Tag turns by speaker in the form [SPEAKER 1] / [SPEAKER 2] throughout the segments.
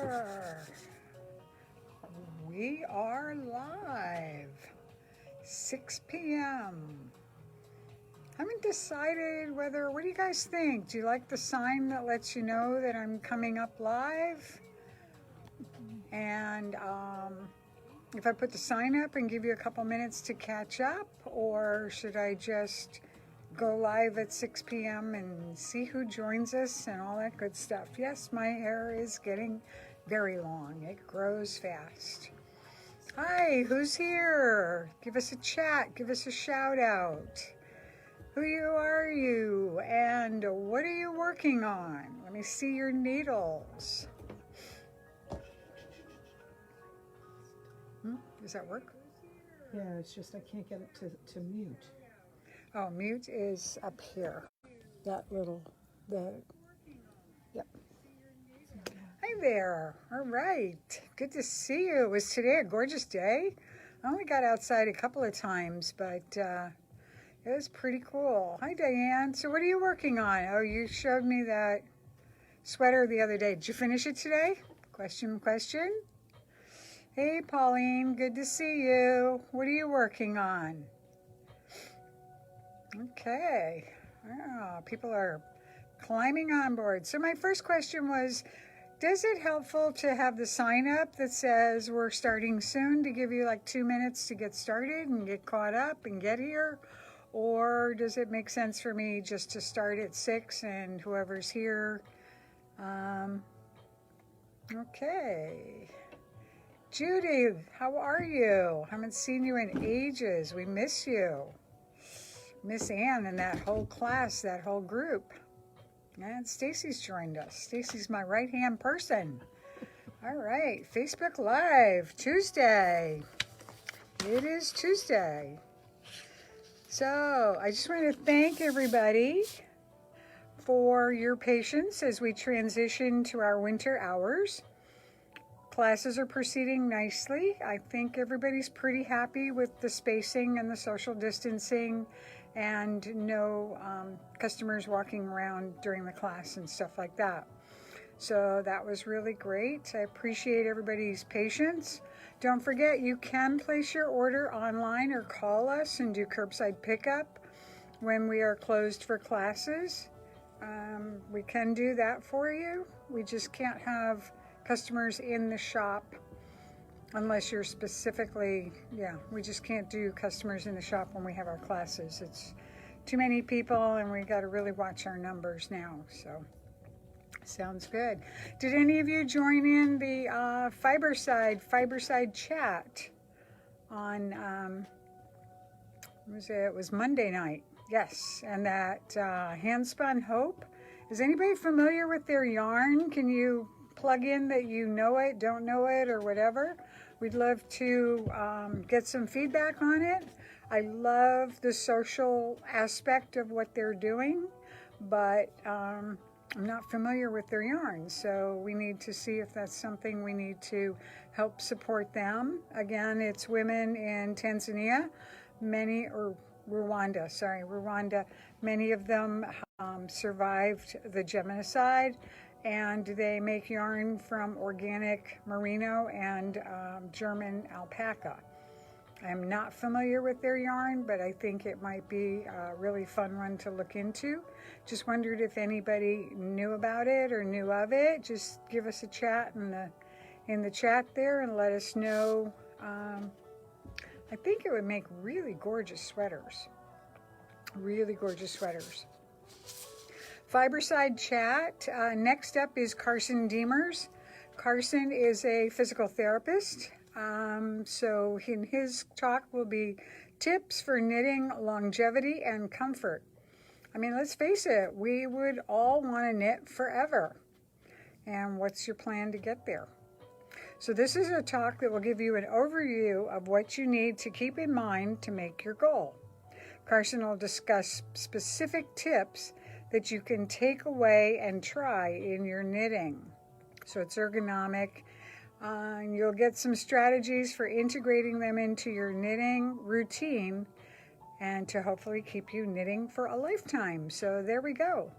[SPEAKER 1] there. We are live. 6 p.m. Haven't decided whether, what do you guys think? Do you like the sign that lets you know that I'm coming up live? And if I put the sign up and give you a couple minutes to catch up, or should I just go live at 6 p.m. and see who joins us and all that good stuff? Yes, my hair is getting very long. It grows fast. Hi, who's here? Give us a chat. Give us a shout out. Who are you? And what are you working on? Let me see your needles. Does that work?
[SPEAKER 2] Yeah, it's just I can't get it to mute.
[SPEAKER 1] Oh, mute is up here. That little, yep. Hi there. All right. Good to see you. Was today a gorgeous day? I only got outside a couple of times, but it was pretty cool. Hi, Diane. So what are you working on? Oh, you showed me that sweater the other day. Did you finish it today? Question. Hey, Pauline. Good to see you. What are you working on? Okay. Wow, people are climbing on board. So my first question was, does it helpful to have the sign up that says we're starting soon to give you like 2 minutes to get started and get caught up and get here? Or does it make sense for me just to start at 6 and whoever's here? Okay. Judy, how are you? Haven't seen you in ages. We miss you. Miss Ann and that whole class, that whole group. And Stacy's joined us. Stacy's my right-hand person. All right, Facebook Live, Tuesday. It is Tuesday. So I just want to thank everybody for your patience as we transition to our winter hours. Classes are proceeding nicely. I think everybody's pretty happy with the spacing and the social distancing and no customers walking around during the class and stuff like that. So that was really great. I appreciate everybody's patience. Don't forget, you can place your order online or call us and do curbside pickup when we are closed for classes. We can do that for you. We just can't have customers in the shop unless you're specifically, we just can't do customers in the shop when we have our classes. It's too many people and we got to really watch our numbers now. So sounds good. Did any of you join in the Fiberside Chat on, it was Monday night. Yes, and that Handspun Hope. Is anybody familiar with their yarn? Can you plug in that you know it, don't know it, or whatever? We'd love to get some feedback on it. I love the social aspect of what they're doing, but I'm not familiar with their yarn, so we need to see if that's something we need to help support them. Again, it's women in Tanzania, Rwanda. Many of them survived the genocide, and they make yarn from organic merino and German alpaca. I'm not familiar with their yarn, but I think it might be a really fun one to look into. Just wondered if anybody knew about it or knew of it. Just give us a chat in the chat there and let us know. I think it would make really gorgeous sweaters. Really gorgeous sweaters. Fiberside Chat. Next up is Carson Demers. Carson is a physical therapist. So in his talk will be tips for knitting longevity and comfort. I mean, let's face it, we would all want to knit forever. And what's your plan to get there? So this is a talk that will give you an overview of what you need to keep in mind to make your goal. Carson will discuss specific tips that you can take away and try in your knitting. So it's ergonomic. And you'll get some strategies for integrating them into your knitting routine and to hopefully keep you knitting for a lifetime. So there we go.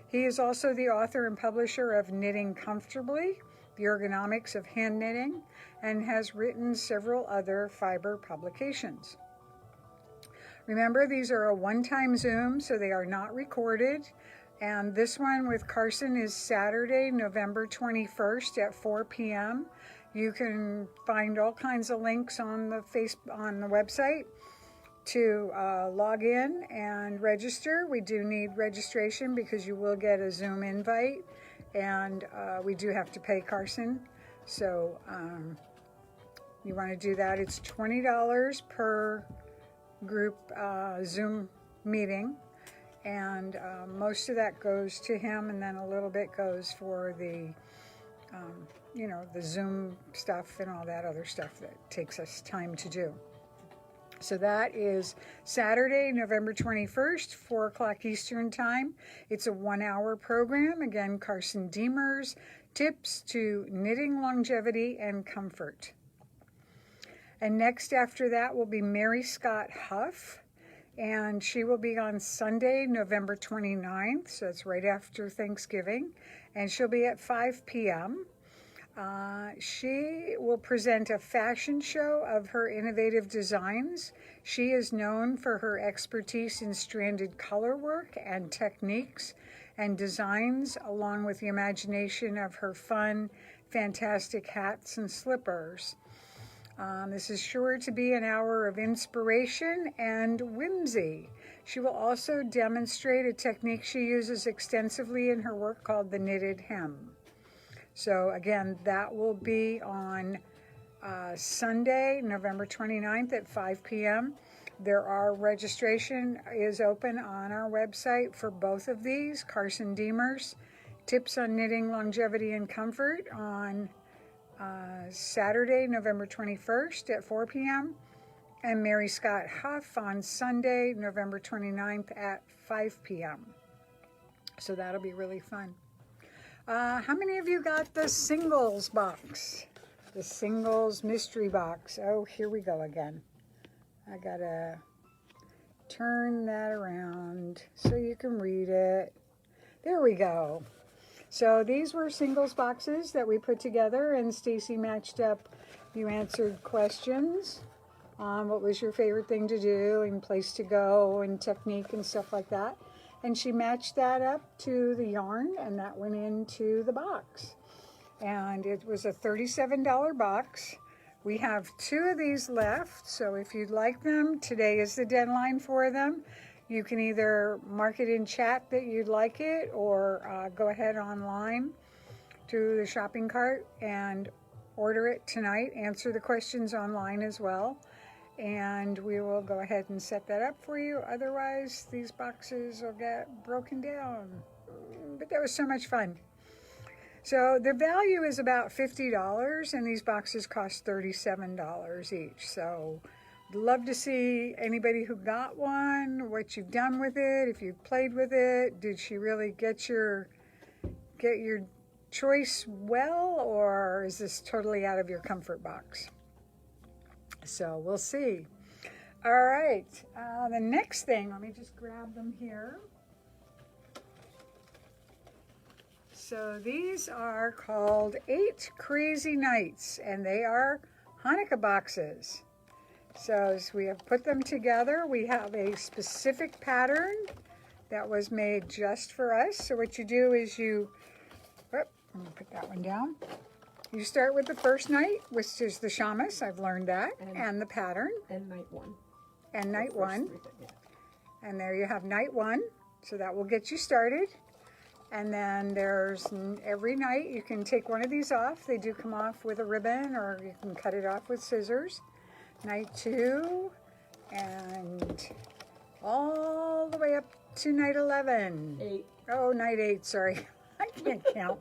[SPEAKER 1] He is also the author and publisher of Knitting Comfortably, The Ergonomics of Hand Knitting, and has written several other fiber publications. Remember, these are a one-time Zoom, so they are not recorded. And this one with Carson is Saturday, November 21st at 4 p.m. You can find all kinds of links on the website to log in and register. We do need registration because you will get a Zoom invite, and we do have to pay Carson. So you want to do that. It's $20 per group Zoom meeting, and most of that goes to him, and then a little bit goes for the the Zoom stuff and all that other stuff that takes us time to do. So that is Saturday, November 21st, 4 o'clock Eastern Time. It's a 1-hour program. Again, Carson Demers, Tips to Knitting Longevity and Comfort. And next after that will be Mary Scott Huff, and she will be on Sunday, November 29th, so it's right after Thanksgiving, and she'll be at 5 p.m. She will present a fashion show of her innovative designs. She is known for her expertise in stranded color work and techniques and designs, along with the imagination of her fun, fantastic hats and slippers. This is sure to be an hour of inspiration and whimsy. She will also demonstrate a technique she uses extensively in her work called the knitted hem. So again, that will be on Sunday, November 29th at 5 p.m. Registration is open on our website for both of these. Carson Demers, Tips on Knitting Longevity and Comfort on Saturday, November 21st at 4 p.m. and Mary Scott Huff on Sunday, November 29th at 5 p.m. So that'll be really fun. How many of you got the singles box? The singles mystery box. Oh, here we go again. I gotta turn that around so you can read it. There we go. So these were singles boxes that we put together, and Stacy matched up. You answered questions on what was your favorite thing to do and place to go and technique and stuff like that. And she matched that up to the yarn, and that went into the box. And it was a $37 box. We have 2 of these left, so if you'd like them, today is the deadline for them. You can either mark it in chat that you'd like it, or go ahead online to the shopping cart and order it tonight. Answer the questions online as well, and we will go ahead and set that up for you. Otherwise, these boxes will get broken down. But that was so much fun. So the value is about $50, and these boxes cost $37 each. So I'd love to see anybody who got one, what you've done with it, if you've played with it. Did she really get your choice well, or is this totally out of your comfort box? So we'll see. All right, the next thing, let me just grab them here. So these are called 8 Crazy Nights, and they are Hanukkah boxes. So as we have put them together, we have a specific pattern that was made just for us. So what you do is let me put that one down. You start with the first night, which is the shamus. I've learned that, and the pattern.
[SPEAKER 2] And night 1.
[SPEAKER 1] And night 1.
[SPEAKER 2] Yeah.
[SPEAKER 1] And there you have night 1. So that will get you started. And then there's every night you can take one of these off. They do come off with a ribbon, or you can cut it off with scissors. Night 2, and all the way up to night 11.
[SPEAKER 2] 8.
[SPEAKER 1] Oh, night 8, sorry. I can't count.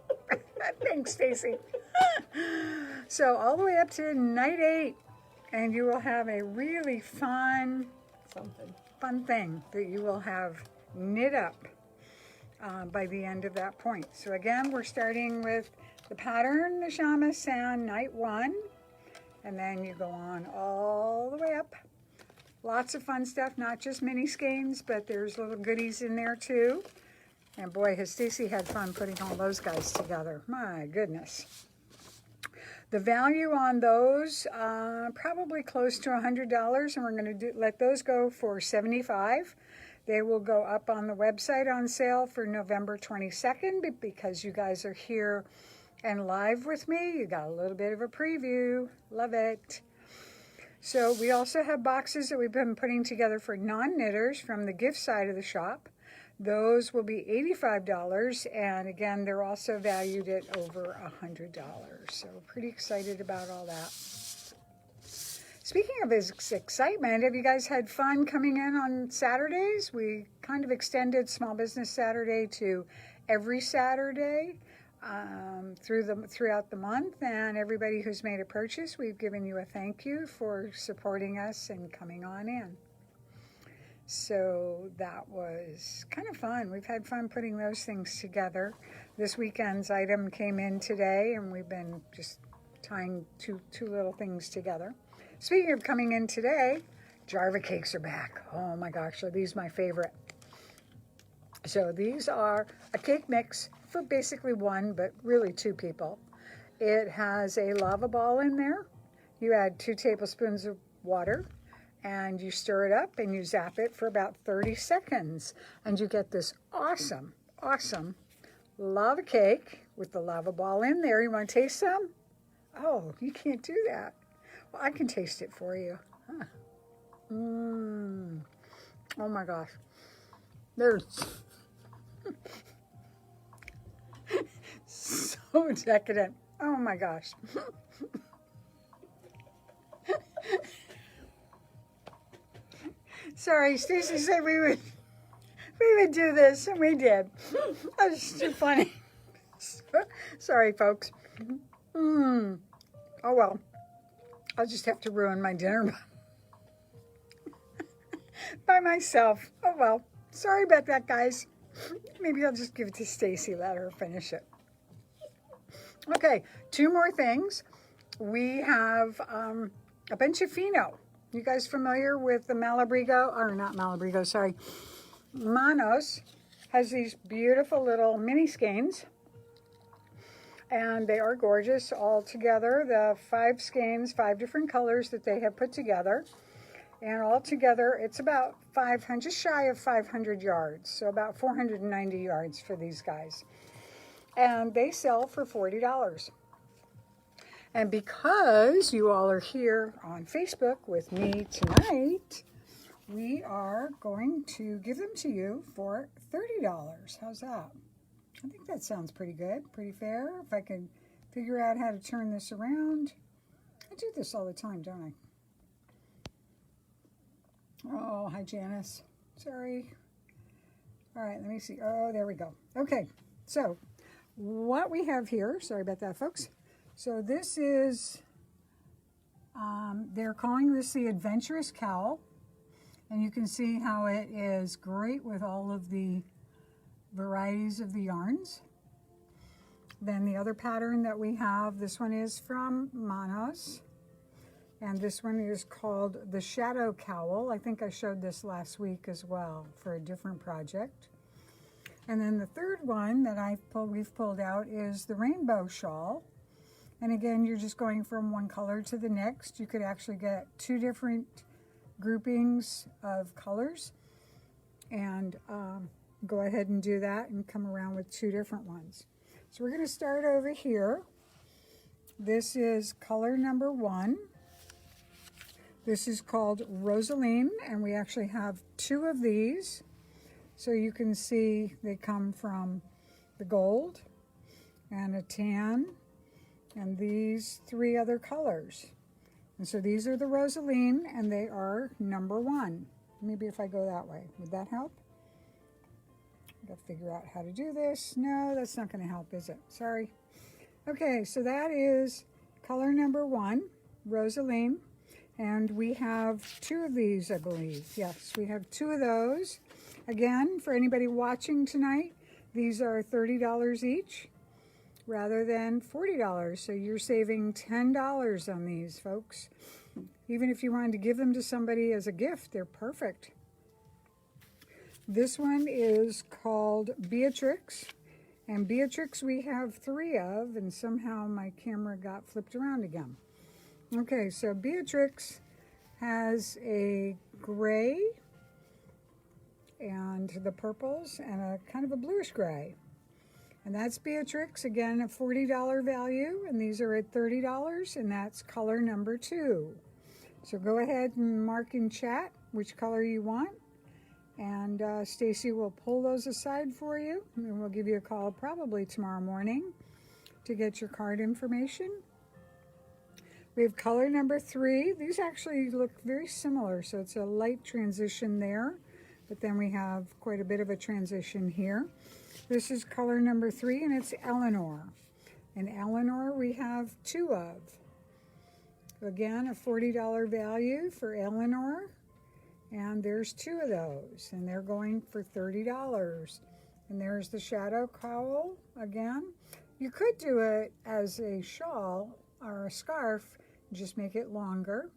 [SPEAKER 1] Thanks, Stacy. So all the way up to night 8, and you will have a really fun thing that you will have knit up by the end of that point. So again, we're starting with the pattern, the shamus, and night 1, and then you go on all the way up. Lots of fun stuff, not just mini-skeins, but there's little goodies in there too. And boy, has Stacy had fun putting all those guys together. My goodness. The value on those, probably close to $100, and we're going to let those go for $75. They will go up on the website on sale for November 22nd, but because you guys are here and live with me, you got a little bit of a preview. Love it. So we also have boxes that we've been putting together for non-knitters from the gift side of the shop. Those will be $85, and again, they're also valued at over $100. So pretty excited about all that. Speaking of excitement, have you guys had fun coming in on Saturdays? We kind of extended Small Business Saturday to every Saturday throughout the month, and everybody who's made a purchase, we've given you a thank you for supporting us and coming on in. So that was kind of fun. We've had fun putting those things together. This weekend's item came in today, and we've been just tying two little things together. Speaking of coming in today, Jarva Cakes are back. Oh my gosh, are these my favorite. So these are a cake mix for basically one, but really two people. It has a lava ball in there. You add 2 tablespoons of water, and you stir it up and you zap it for about 30 seconds. And you get this awesome, awesome lava cake with the lava ball in there. You want to taste some? Oh, you can't do that. Well, I can taste it for you. Huh. Oh my gosh. There's so decadent. Oh my gosh. Sorry, Stacy said we would do this, and we did. That was too funny. Sorry, folks. Oh well. I'll just have to ruin my dinner by myself. Oh well. Sorry about that, guys. Maybe I'll just give it to Stacy, let her finish it. Okay, 2 more things. We have a bunch of Fino. You guys familiar with the Malabrigo? Or not Malabrigo, sorry. Manos has these beautiful little mini skeins. And they are gorgeous all together. The 5 skeins, 5 different colors that they have put together. And all together, it's about 500, just shy of 500 yards. So about 490 yards for these guys. And they sell for $40. And because you all are here on Facebook with me tonight, we are going to give them to you for $30. How's that? I think that sounds pretty good, pretty fair. If I can figure out how to turn this around. I do this all the time, don't I? Oh, hi, Janice. Sorry. All right, let me see. Oh, there we go. Okay, so what we have here, sorry about that, folks. So this is, they're calling this the Adventurous Cowl. And you can see how it is great with all of the varieties of the yarns. Then the other pattern that we have, this one is from Manos. And this one is called the Shadow Cowl. I think I showed this last week as well for a different project. And then the third one that we've pulled out is the Rainbow Shawl. And again, you're just going from one color to the next. You could actually get 2 different groupings of colors and go ahead and do that and come around with 2 different ones. So we're going to start over here. This is color number 1. This is called Rosaline, and we actually have 2 of these. So you can see they come from the gold and a tan and these 3 other colors. And so these are the Rosaline, and they are number 1. Maybe if I go that way, would that help? I've got to figure out how to do this. No, that's not going to help, is it? Sorry. Okay, so that is color number 1, Rosaline. And we have 2 of these, I believe. Yes, we have 2 of those. Again, for anybody watching tonight, these are $30 each rather than $40. So you're saving $10 on these, folks. Even if you wanted to give them to somebody as a gift, they're perfect. This one is called Beatrix, And Beatrix we have 3 of, and somehow my camera got flipped around again. Okay, so Beatrix has a gray and the purples and a kind of a bluish gray. And that's Beatrix, again, a $40 value, and these are at $30, and that's color number 2. So go ahead and mark in chat which color you want, and Stacy will pull those aside for you, and we'll give you a call probably tomorrow morning to get your card information. We have color number 3. These actually look very similar, so it's a light transition there, but then we have quite a bit of a transition here. This is color number 3, and it's Eleanor. And Eleanor we have 2 of. Again, a $40 value for Eleanor. And there's 2 of those, and they're going for $30. And there's the shadow cowl again. You could do it as a shawl or a scarf, just make it longer.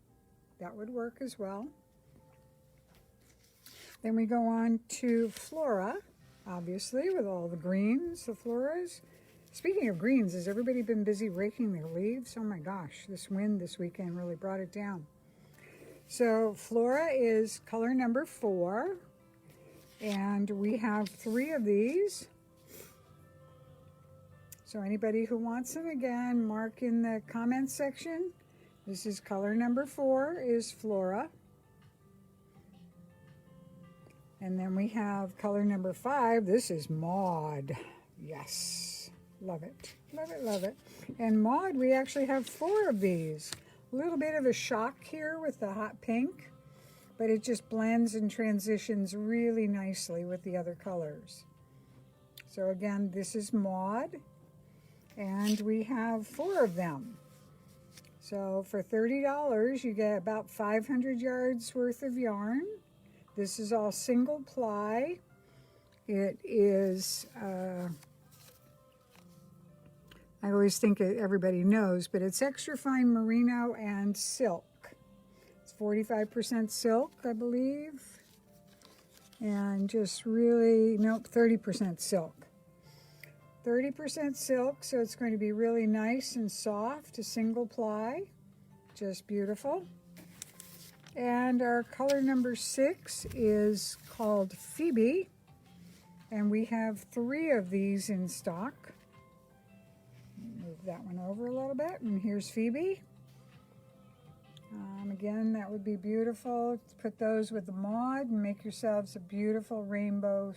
[SPEAKER 1] That would work as well. Then we go on to Flora, obviously, with all the greens, the floras. Speaking of greens, has everybody been busy raking their leaves? Oh my gosh, this wind this weekend really brought it down. So Flora is color number 4, and we have 3 of these. So anybody who wants them, again, mark in the comments section. This is color number 4 is Flora. And then we have color number 5. This is Maud. Yes, love it, love it, love it. And Maud, we actually have 4 of these. A little bit of a shock here with the hot pink, but it just blends and transitions really nicely with the other colors. So again, this is Maud, and we have 4 of them. So for $30, you get about 500 yards worth of yarn. This is all single ply. It is, I always think everybody knows, but it's extra fine merino and silk. It's 45% silk, I believe. And just really, nope, 30% silk. 30% silk, so it's going to be really nice and soft, a single ply. Just beautiful. And our color number 6 is called Phoebe. And we have 3 of these in stock. Move that one over a little bit, and here's Phoebe. Again, that would be beautiful. Put those with the Maud and make yourselves a beautiful rainbow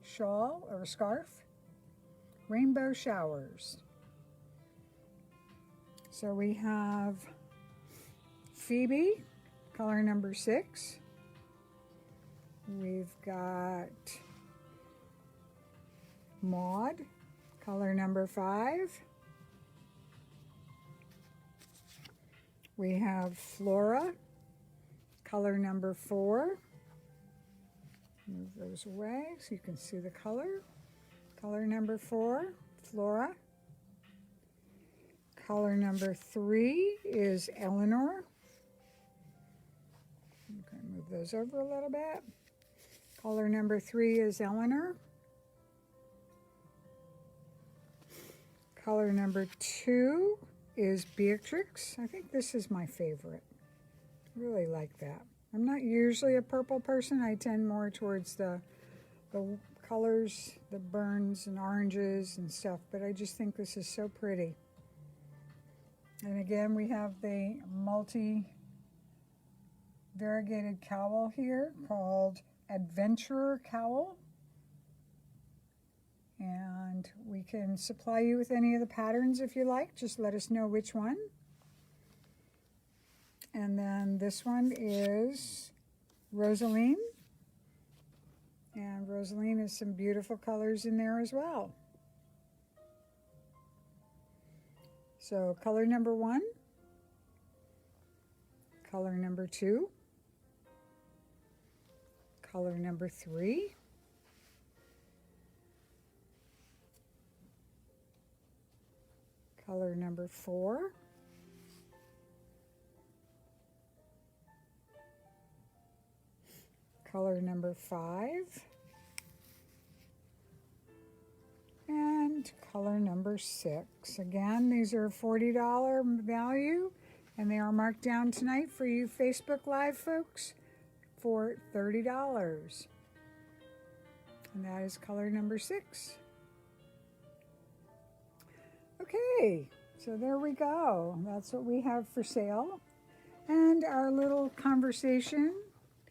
[SPEAKER 1] shawl or scarf. Rainbow showers. So we have Phoebe, color number 6. We've got Maud, color number 5. We have Flora, color number 4. Move those away so you can see the color. Color number 4, Flora. Color number 3 is Eleanor. Okay, move those over a little bit. Color number 3 is Eleanor. Color number 2 is Beatrix. I think this is my favorite. I really like that. I'm not usually a purple person. I tend more towards the colors, the burns and oranges and stuff, but I just think this is so pretty. And again, we have the multi-variegated cowl here called Adventurer Cowl. And we can supply you with any of the patterns if you like. Just let us know which one. And then this one is Rosaline. And Rosaline has some beautiful colors in there as well. So color number 1, color number 2, color number 3, color number 4, color number 5, and color number 6. Again, these are $40 value, and they are marked down tonight for you Facebook Live folks for $30. And that is color number 6. Okay, so there we go. That's what we have for sale. And our little conversation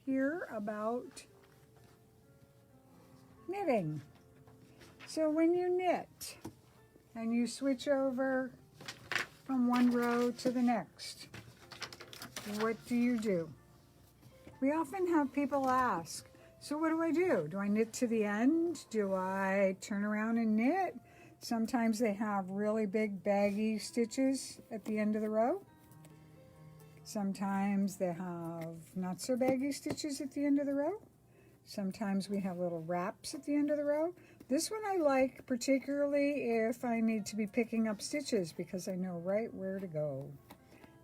[SPEAKER 1] here about knitting. So when you knit and you switch over from one row to the next, what do? We often have people ask, so what do? Do I knit to the end? Do I turn around and knit? Sometimes they have really big baggy stitches at the end of the row. Sometimes they have not so baggy stitches at the end of the row. Sometimes we have little wraps at the end of the row. This one I like particularly if I need to be picking up stitches because I know right where to go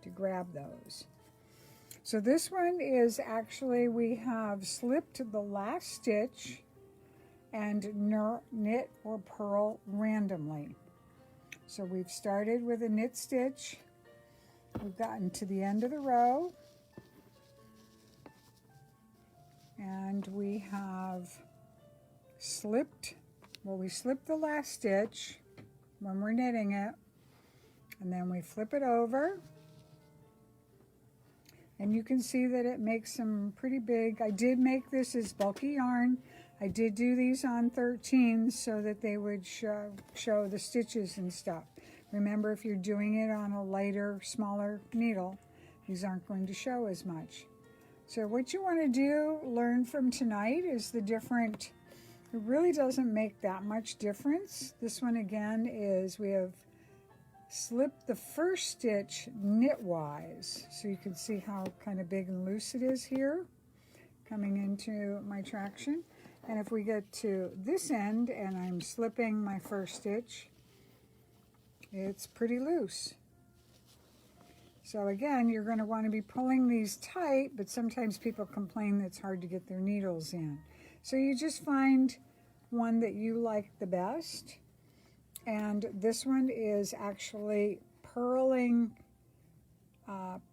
[SPEAKER 1] to grab those. So this one is actually, we have slipped the last stitch and knit or purl randomly. So we've started with a knit stitch. We've gotten to the end of the row. And we have slipped, we slip the last stitch when we're knitting it, and then we flip it over. And you can see that it makes some pretty big, I did make this as bulky yarn. I did do these on 13s so that they would show the stitches and stuff. Remember, if you're doing it on a lighter, smaller needle, these aren't going to show as much. So what you want to do, learn from tonight, is the different, it really doesn't make that much difference. This one again is, we have slipped the first stitch knitwise. So you can see how kind of big and loose it is here, coming into my traction. And if we get to this end and I'm slipping my first stitch, it's pretty loose. So again, you're going to want to be pulling these tight, but sometimes people complain that it's hard to get their needles in. So you just find one that you like the best. And this one is actually purling,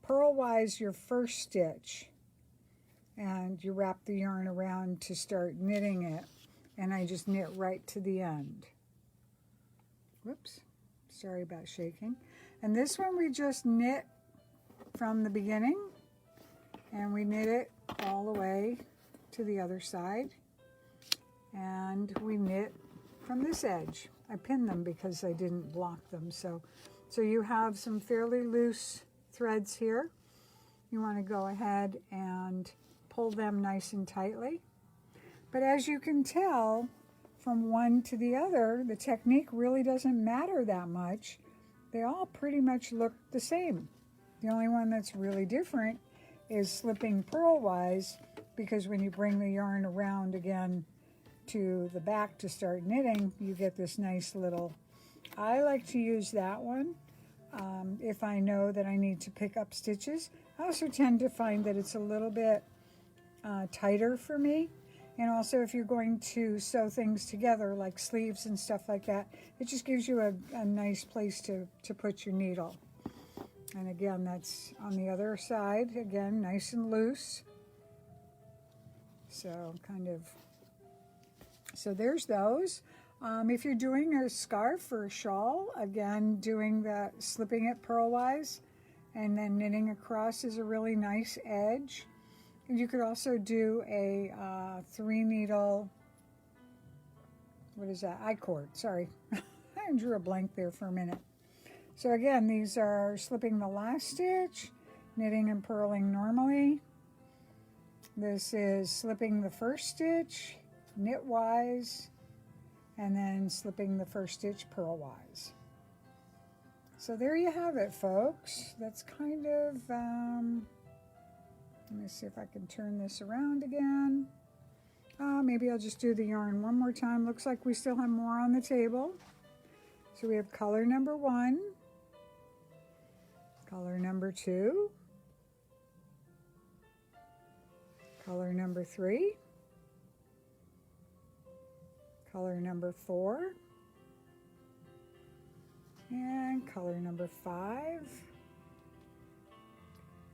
[SPEAKER 1] purl-wise your first stitch. And you wrap the yarn around to start knitting it. And I just knit right to the end. Whoops, sorry about shaking. And this one we just knit from the beginning, and we knit it all the way to the other side, and we knit from this edge. I pinned them because I didn't block them. So you have some fairly loose threads here. You want to go ahead and pull them nice and tightly. But as you can tell, from one to the other, the technique really doesn't matter that much. They all pretty much look the same. The only one that's really different is slipping purl-wise, because when you bring the yarn around again to the back to start knitting, you get this nice little, I like to use that one if I know that I need to pick up stitches. I also tend to find that it's a little bit tighter for me. And also if you're going to sew things together like sleeves and stuff like that, it just gives you a nice place to put your needle. And again, that's on the other side, again, nice and loose. So so there's those. If you're doing a scarf or a shawl, again, doing the slipping it purl-wise and then knitting across is a really nice edge. And you could also do a 3-needle, what is that? I-cord, sorry. I drew a blank there for a minute. So again, these are slipping the last stitch, knitting and purling normally. This is slipping the first stitch, knitwise, and then slipping the first stitch purlwise. So there you have it, folks. That's kind of, let me see if I can turn this around again. Maybe I'll just do the yarn one more time. Looks like we still have more on the table. So we have color number 1, color number 2, color number 3, color number 4, And color number 5.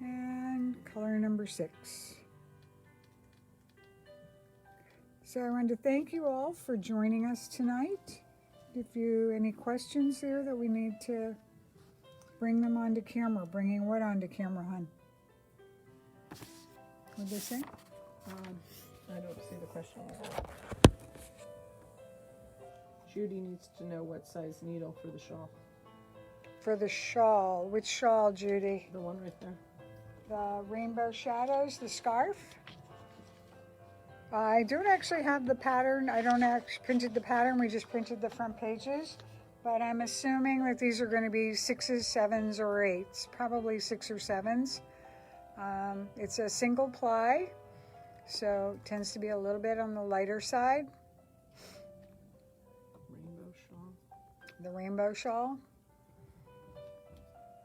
[SPEAKER 1] And color number 6. So I wanted to thank you all for joining us tonight. If you any questions there that we need to bring them onto camera, bringing what onto camera, hon? What did they say?
[SPEAKER 2] I don't see the question. Judy needs to know what size needle for the shawl.
[SPEAKER 1] For the shawl. Which shawl, Judy?
[SPEAKER 2] The one right there.
[SPEAKER 1] The Rainbow Shadows, the scarf? I don't actually have the pattern. I don't actually printed the pattern. We just printed the front pages. But I'm assuming that these are going to be 6s, 7s, or 8s. Probably 6 or 7s. It's a single ply, so it tends to be a little bit on the lighter side.
[SPEAKER 2] Rainbow shawl.
[SPEAKER 1] The rainbow shawl.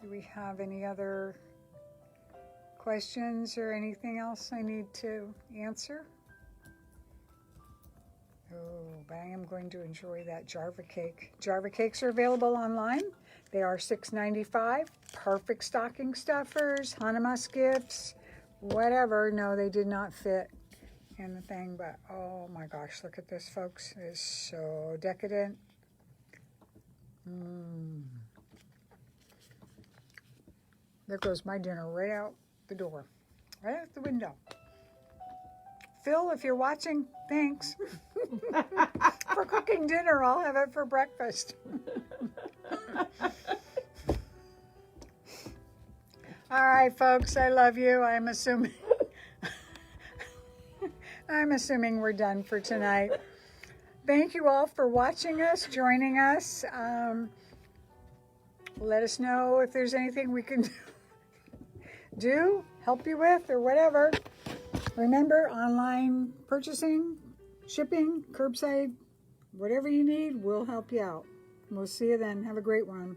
[SPEAKER 1] Do we have any other questions or anything else I need to answer? Oh, but I am going to enjoy that Jarva cake. Jarva cakes are available online. They are $6.95. Perfect stocking stuffers, Hanukkah gifts, whatever. No, they did not fit in the thing, but oh my gosh, look at this, folks. It is so decadent. There goes my dinner right out the door, right out the window. Phil, if you're watching, thanks for cooking dinner. I'll have it for breakfast. All right, folks, I love you. I'm assuming we're done for tonight. Thank you all for watching us, joining us. Let us know if there's anything we can do, help you with, or whatever. Remember, online purchasing, shipping, curbside, whatever you need, we'll help you out. We'll see you then. Have a great one.